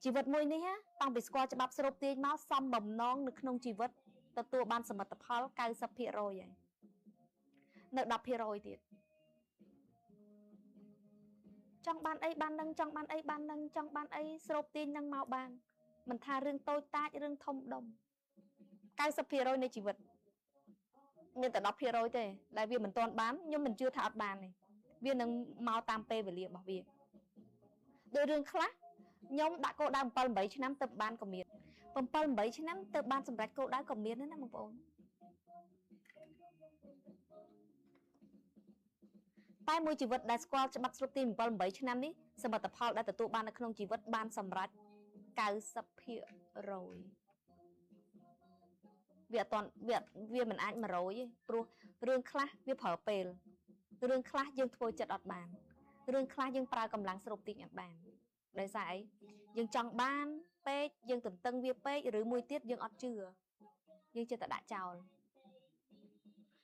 ជីវិតមួយនេះតាំងពីស្គាល់ច្បាប់ស្រូបទាញមកសំបំណងនៅក្នុងជីវិតទទួលបានសមិទ្ធផល 90% ហើយនៅ 10% ទៀតចង់បានអីបាននឹងចង់បានអីបាននឹងចង់បានអីស្រូបទាញនឹងមកបានមិនថារឿងតូចតាចរឿងធំដុំ 90% នៃជីវិតមានតែ 10% ទេដែលវាមិនទាន់បានខ្ញុំមិនជឿថាអត់បានទេវានឹងមកតាមពេលវេលារបស់វាដោយរឿងខ្លះខ្ញុំដាក់គោលដៅ 7-8 ឆ្នាំទៅបានក៏មាន 7-8 ឆ្នាំទៅបានសម្រេចគោលដៅក៏មានដែរណាបងប្អូនតែមួយជីវិតដែលស្គាល់ច្បាប់ស្រូបទាញ 7-8 ឆ្នាំនេះសមិទ្ធផលដែលទទួលបាននៅក្នុងជីវិតបានសម្រេច 90% វាអត់ទាន់វាមិនអាច 100 ទេព្រោះរឿងខ្លះវាប្រើពេលរឿងខ្លះយើងធ្វើចិត្តអត់បានរឿងខ្លះយើងប្រើកម្លាំងស្រូបទាញអត់បានដោយសារអីយើងចង់បានពេកយើងទន្ទឹងវាពេកឬមួយទៀតយើងអត់ជឿយើងចិត្តតែដាក់ចោល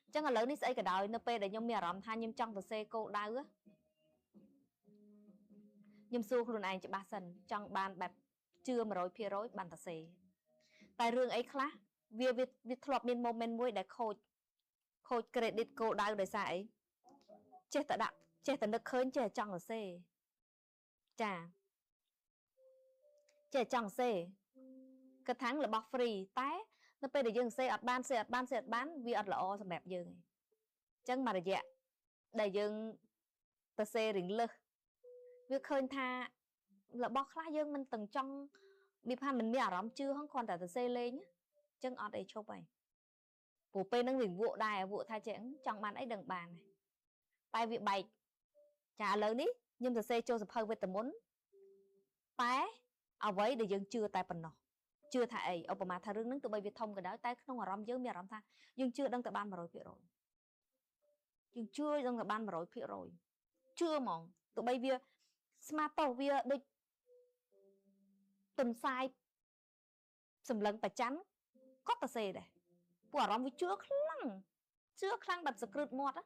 អញ្ចឹងឥឡូវនេះស្អីក៏ដោយនៅពេលដែលខ្ញុំមានអារម្មណ៍ថាខ្ញុំចង់ទៅសេគោលដៅខ្ញុំសួរខ្លួនឯងច្បាស់សិនចង់បានបែបជឿ 100% បានទៅសេតែរឿងអីខ្លះវាធ្លាប់មាន moment មួយដែលខូច credit គោលដៅដោយសារអីចេះតែដាក់ចេះតែនឹកឃើញចេះតែចង់ទៅសេចាចេះចង់សេកថាំងរបស់ free តែនៅពេលដែលយើងសេអត់បានវាអត់ល្អសម្រាប់យើងទេអញ្ចឹងមួយរយៈដែលយើងទៅសេរៀងលឹះវាឃើញថារបស់ខ្លះយើងមិនទាំងចង់មានថាមិនមានអារម្មណ៍ជឿហងគ្រាន់តែទៅសេលេងអញ្ចឹងអត់អីឈប់ហើយព្រោះពេលហ្នឹងវាវក់ដែរវក់ថាចេះចង់បានអីដឹងបានតែវាបែកចាឥឡូវនេះខ្ញុំទៅសេចូលសភៅវេទមន្តតែអ្វីដែលយើងជឿតែប៉ុណ្ណោះជឿថាអីឧបមាថារឿងហ្នឹងទោះបីវាធំក៏ដោយតែក្នុងអារម្មណ៍យើងមានអារម្មណ៍ថាយើងជឿដឹងតែបាន 100% យើងជឿដឹងតែបាន 100% ជឿហ្មងទោះបីវាស្មាតោវាដូចទុនសាយសម្លឹងប្រច័នក៏ទៅសេដែរពួកអារម្មណ៍វាជឿខ្លាំងបែបសក្រឹតមាត់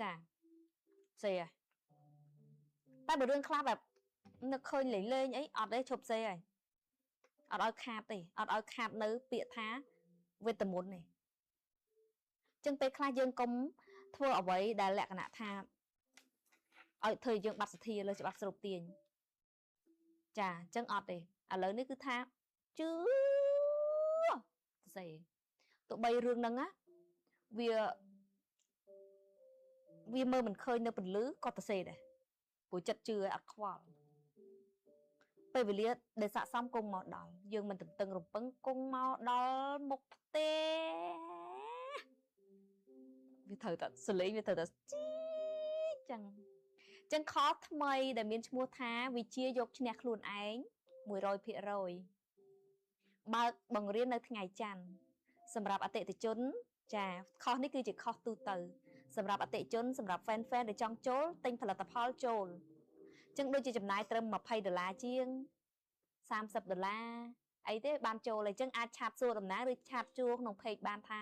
ចាសេហើយតែបើរឿងខ្លះបែបនឹកឃើញលេងអីអត់ទេឈប់សេហើយអត់ឲ្យខាតទេអត់ឲ្យខាតនៅពាក្យថាវេទមន្តទេចឹងពេលខ្លះយើងកុំធ្វើអ្វីដែលលក្ខណៈថាឲ្យធ្វើយើងបាត់សទ្ធាលើច្បាប់ស្រូបទាញចាចឹងអត់ទេឥឡូវនេះគឺថាជឿសេទោះបីរឿងហ្នឹងណាវាមើលមិនឃើញនៅពន្លឺក៏ទៅសេដែរព្រោះចិត្តជឿឲ្យអត់ខ្វល់ពេលវេលាដែលស័ក្តិសមគង់មកដល់យើងមិនទន្ទឹងរំពឹងគង់មកដល់មុខផ្ទះវាត្រូវតែសលេងវាត្រូវតែជីចឹងខថ្មីដែលមានឈ្មោះថាវិជាយកឈ្នះខ្លួនឯង 100% បើកបង្រៀននៅថ្ងៃច័ន្ទសម្រាប់អតិថិជនចាខុសនេះគឺជាខុសទូទៅសម្រាប់អតិថិជនសម្រាប់ fan ដែលចង់ចូលទិញផលិតផលចូលចឹងដូចជាចំណាយត្រឹម$20ជាង$30អីទេបានចូលហើយចឹងអាចឆាតសួរដំណើរឬឆាតជួក្នុង page បានថា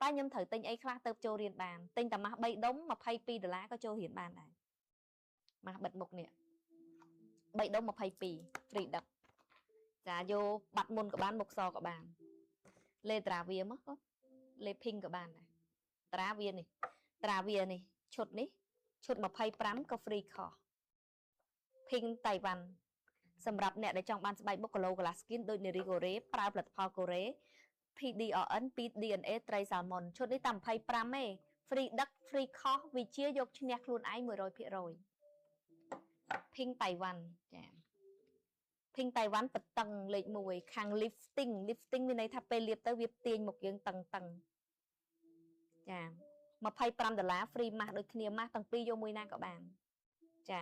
តែខ្ញុំត្រូវទិញអីខ្លះទៅចូលរៀនបានទិញតែម៉ាស់3ដុំ$22ក៏ចូលរៀនបានដែរម៉ាស់បិទមុខនេះ3ដុំ22 free ដឹកចាយកបាត់មុនក៏បានមុខសក៏បានលេត្រាវាមកលេ pink ក៏បានដែរត្រាវានេះឈុតនេះឈុត25ក៏ free ខុស pink តៃវ៉ាន់សម្រាប់អ្នកដែលចង់បានស្បែកមុខ Glow Glass Skin ដូចនារីកូរ៉េប្រើផលិតផលកូរ៉េ PDRN ពី DNA ត្រីសាល់ម៉ុនឈុតនេះតែ25ទេ free ដឹក free ខុសវិជាយកឈ្នះខ្លួនឯង 100% Pink តៃវ៉ាន់ចា Pink តៃវ៉ាន់បតឹងលេខ1ខាង lifting មានន័យថាពេលលាបទៅវាទាញមុខយើងតឹងចា$25 free mask ដូចគ្នា mask ទាំងពីរយកមួយណាក៏បានចា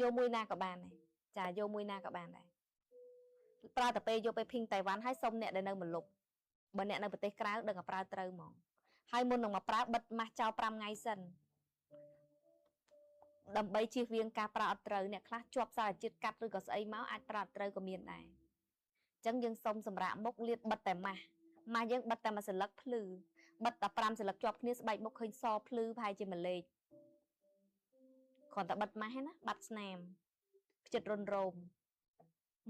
យកមួយណាក៏បានដែរចាយកមួយណាក៏បានដែរប្រើតែពេលយកទៅ Pink តៃវ៉ាន់ហើយសុំអ្នកដែលនៅមលុបបើអ្នកនៅប្រទេសក្រៅដឹងតែប្រើត្រូវហ្មងហើយមុននឹងមកប្រើបិទ mask ចោល5ថ្ងៃសិនដើម្បីជៀសវាងការប្រើអត់ត្រូវអ្នកខ្លះជាប់សារជាតិកាត់ឬក៏ស្អីមកអាចប្រើអត់ត្រូវក៏មានដែរអញ្ចឹងយើងសុំសម្រាប់មុខលាបបិទតែម៉ាស់យើងបិទតែមួយសន្លឹកភ្លឺបិទតែ5សន្លឹកជាប់គ្នាស្បែកមុខឃើញសភ្លឺប្រហែលជាមួយលេខគ្រាន់តែបិទម៉ាស់ទេណាបាត់ស្នាមផ្ចិតរុនរោម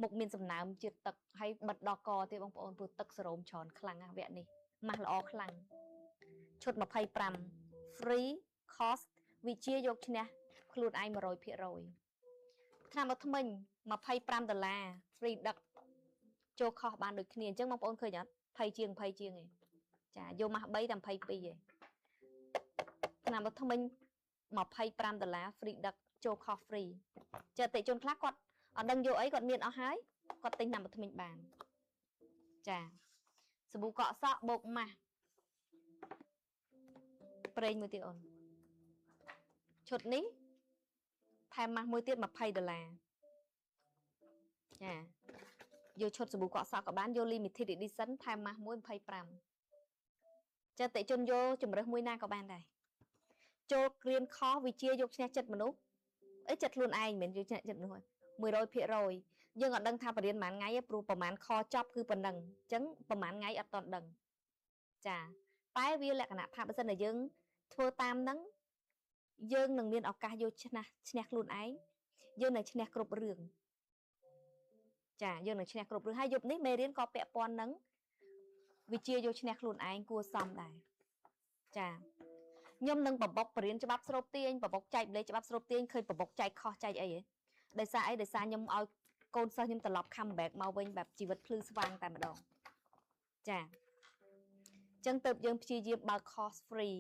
một miền sầm nám chưa tật hay bật đỏ cò thì bông bồn vừa tật sờ rôm tròn khăng à vẹn này mà lọ khăng chốt mà pay pram free cost vì chia vô chứ nè luôn ai mà rồi phía rồi tham một mình mà pay pram $1 free đặc cho kho bàn được kia chứ bông bồn khơi nhá pay chiêng này chả vô mà bay tầm pay pi vậy tham một mình mà pay pram $1 free đặc cho kho free chờ tệ chôn khác quạt ở đằng vô ấy còn miền ở hái còn tính nằm một mình bàn chà sờ bù cọ sọ bột mà prey mùi tiêu chốt ní tham mà mùi tiết mà pay $1 chà vô chốt sờ bù cọ sọ có bán vô limited edition tham mà mùi pay pram chờ tệ chôn vô chùm rớt mùi na có bán đây cho riêng khó vì chia vô xe chật mà nút ấy chật luôn ai mình vô chật nữa 100% rồi nhưng ở đằng tháp bền màn ngay pro ประมาณ kho chop គឺប៉ុណ្ណឹងអញ្ចឹងប្រហែលថ្ងៃអត់តន់ដឹងចាតែវាលក្ខណៈថាបើសិនតែយើងធ្វើតាមហ្នឹងយើងនឹងមានឱកាសយកឈ្នះខ្លួនឯងយើងនឹងឈ្នះគ្រប់រឿងចាយើងនឹងឈ្នះគ្រប់រឿងហើយយប់នេះមេរៀនក៏ពាក់ព័ន្ធនឹងវិជាយកឈ្នះខ្លួនឯងគួរសមដែរចាខ្ញុំនឹងបបកបរិញ្ញាច្បាប់ស្រូបទាញបបកចែកលេខច្បាប់ស្រូបទាញឃើញបបកចែកខុសចែកអីហ៎ដោយសារខ្ញុំឲ្យកូនសិស្សខ្ញុំត្រឡប់ comeback មកវិញបែបជីវិតភ្លឺស្វាងតែម្ដងចាអញ្ចឹងទៅយើងព្យាយាមបើក course free